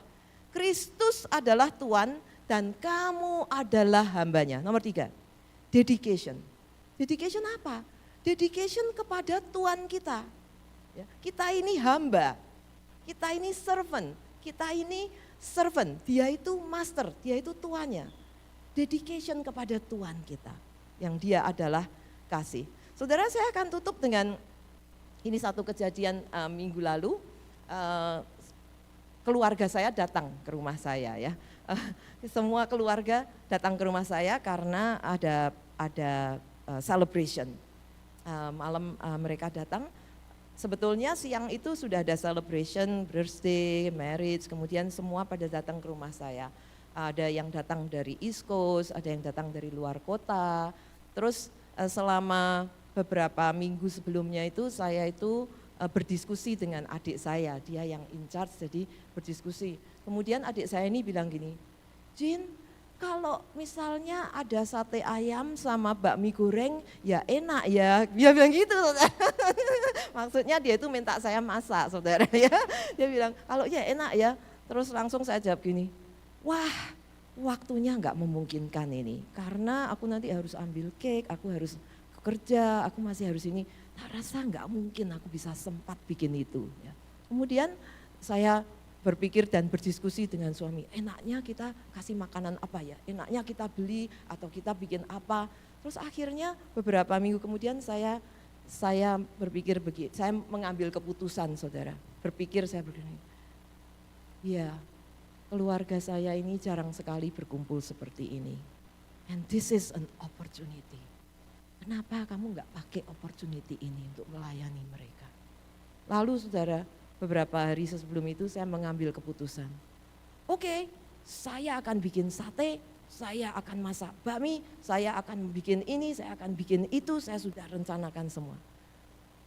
Kristus adalah Tuhan dan kamu adalah hambanya. Nomor 3. Dedication. Dedication apa? Dedication kepada Tuhan kita. Ya, kita ini hamba, kita ini servant, dia itu master, dia itu tuannya. Dedication kepada Tuhan kita, yang dia adalah kasih. Saudara, saya akan tutup dengan ini satu kejadian minggu lalu, keluarga saya datang ke rumah saya ya. Semua keluarga datang ke rumah saya karena ada celebration. Malam mereka datang, sebetulnya siang itu sudah ada celebration, birthday, marriage, kemudian semua pada datang ke rumah saya. Ada yang datang dari East Coast, ada yang datang dari luar kota. Terus selama beberapa minggu sebelumnya itu saya itu berdiskusi dengan adik saya, dia yang in charge jadi berdiskusi. Kemudian adik saya ini bilang gini, Jin, kalau misalnya ada sate ayam sama bakmi goreng ya enak ya, dia bilang gitu. Maksudnya dia itu minta saya masak, saudara ya. Dia bilang kalau ya enak ya, terus langsung saya jawab gini, wah waktunya nggak memungkinkan ini, karena aku nanti harus ambil cake, aku harus kerja, aku masih harus ini, tak rasa nggak mungkin aku bisa sempat bikin itu. Ya. Kemudian saya berpikir dan berdiskusi dengan suami, enaknya kita kasih makanan apa ya, enaknya kita beli atau kita bikin apa. Terus akhirnya beberapa minggu kemudian saya berpikir begini, saya mengambil keputusan, saudara. Saya begini, ya keluarga saya ini jarang sekali berkumpul seperti ini. And this is an opportunity. Kenapa kamu nggak pakai opportunity ini untuk melayani mereka? Lalu saudara, beberapa hari sebelum itu saya mengambil keputusan. Oke, saya akan bikin sate, saya akan masak bakmi, saya akan bikin ini, saya akan bikin itu, saya sudah rencanakan semua.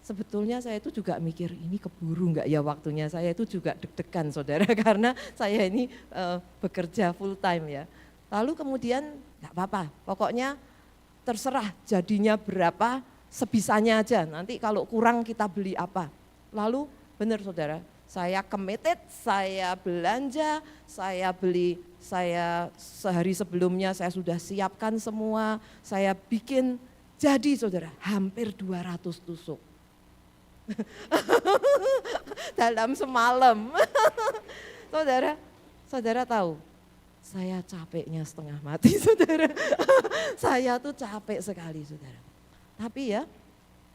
Sebetulnya saya itu juga mikir, ini keburu nggak ya waktunya, saya itu juga deg-degan saudara, karena saya ini bekerja full time ya. Lalu kemudian nggak apa-apa, pokoknya terserah jadinya berapa, sebisanya aja, nanti kalau kurang kita beli apa. Lalu benar saudara, saya committed, saya belanja, saya beli, saya sehari sebelumnya saya sudah siapkan semua, saya bikin jadi saudara, hampir 200 tusuk. Dalam semalam. Saudara tahu, saya capeknya setengah mati saudara. Saya tuh capek sekali saudara. Tapi ya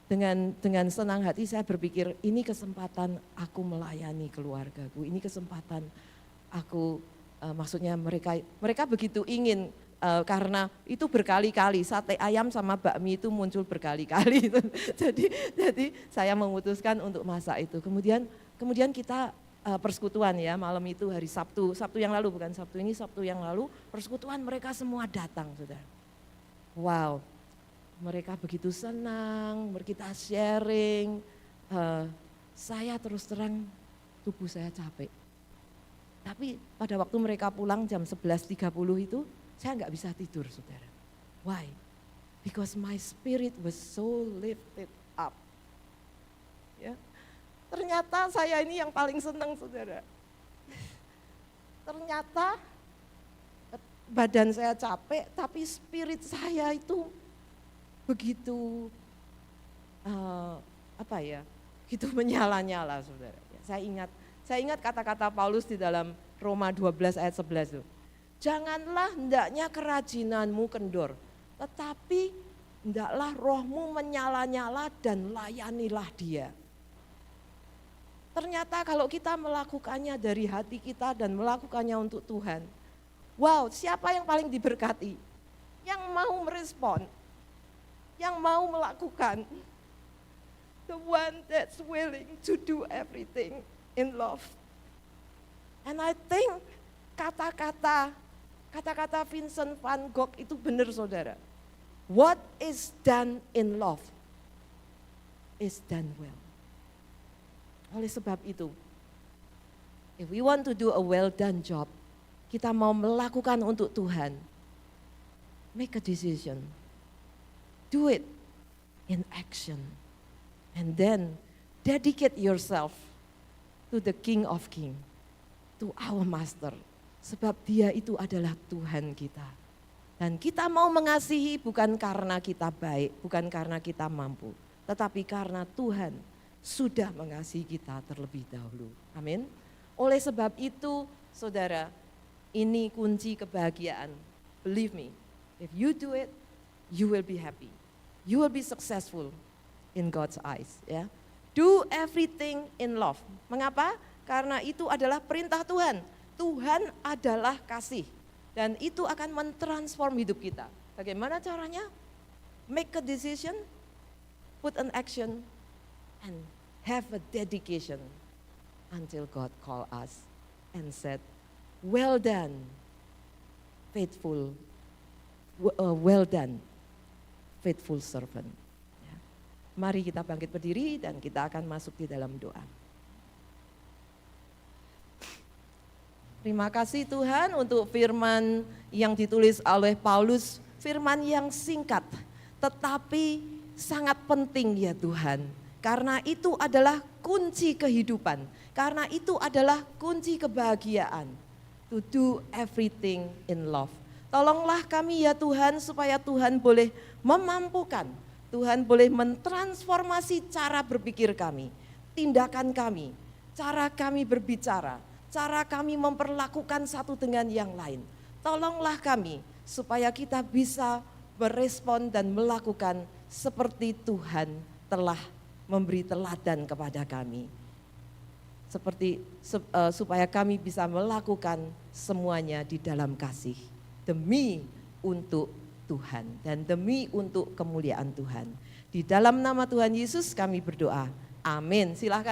dengan senang hati saya berpikir ini kesempatan aku melayani keluargaku. Ini kesempatan aku maksudnya mereka begitu ingin karena itu berkali-kali sate ayam sama bakmi itu muncul berkali-kali. Jadi saya memutuskan untuk masak itu. Kemudian kita persekutuan ya, malam itu hari Sabtu yang lalu, bukan Sabtu ini, Sabtu yang lalu, persekutuan mereka semua datang, saudara. Wow, mereka begitu senang, kita sharing, saya terus terang tubuh saya capek. Tapi pada waktu mereka pulang jam 11.30 itu, saya nggak bisa tidur, saudara. Why? Because my spirit was so lifted up. Ya. Ternyata saya ini yang paling senang, saudara. Ternyata badan saya capek, tapi spirit saya itu begitu, begitu menyala-nyala, saudara. Saya ingat kata-kata Paulus di dalam Roma 12 ayat 11 itu. Janganlah hendaknya kerajinanmu kendor, tetapi hendaklah rohmu menyala-nyala dan layanilah dia. Ternyata kalau kita melakukannya dari hati kita dan melakukannya untuk Tuhan, wow, siapa yang paling diberkati? Yang mau merespon, yang mau melakukan. The one that's willing to do everything in love. And I think kata-kata Vincent van Gogh itu benar, saudara. What is done in love is done well. Oleh sebab itu, if we want to do a well done job, kita mau melakukan untuk Tuhan, make a decision. Do it in action. And then dedicate yourself to the King of Kings, to our Master. Sebab dia itu adalah Tuhan kita. Dan kita mau mengasihi bukan karena kita baik, bukan karena kita mampu. Tetapi karena Tuhan sudah mengasihi kita terlebih dahulu. Amin. Oleh sebab itu, saudara, ini kunci kebahagiaan. Believe me, if you do it, you will be happy. You will be successful in God's eyes. Ya. Do everything in love. Mengapa? Karena itu adalah perintah Tuhan. Tuhan adalah kasih. Dan itu akan mentransform hidup kita. Bagaimana caranya? Make a decision, put an action, and have a dedication until God call us and said, well done, faithful, well done, faithful servant. Ya. Mari kita bangkit berdiri dan kita akan masuk di dalam doa. Terima kasih Tuhan untuk firman yang ditulis oleh Paulus, firman yang singkat tetapi sangat penting ya Tuhan. Karena itu adalah kunci kehidupan, karena itu adalah kunci kebahagiaan. To do everything in love. Tolonglah kami ya Tuhan supaya Tuhan boleh memampukan, Tuhan boleh mentransformasi cara berpikir kami, tindakan kami, cara kami berbicara, cara kami memperlakukan satu dengan yang lain. Tolonglah kami supaya kita bisa berespon dan melakukan seperti Tuhan telah memberi teladan kepada kami. Supaya kami bisa melakukan semuanya di dalam kasih. Demi untuk Tuhan dan demi untuk kemuliaan Tuhan. Di dalam nama Tuhan Yesus kami berdoa. Amin. Silakan.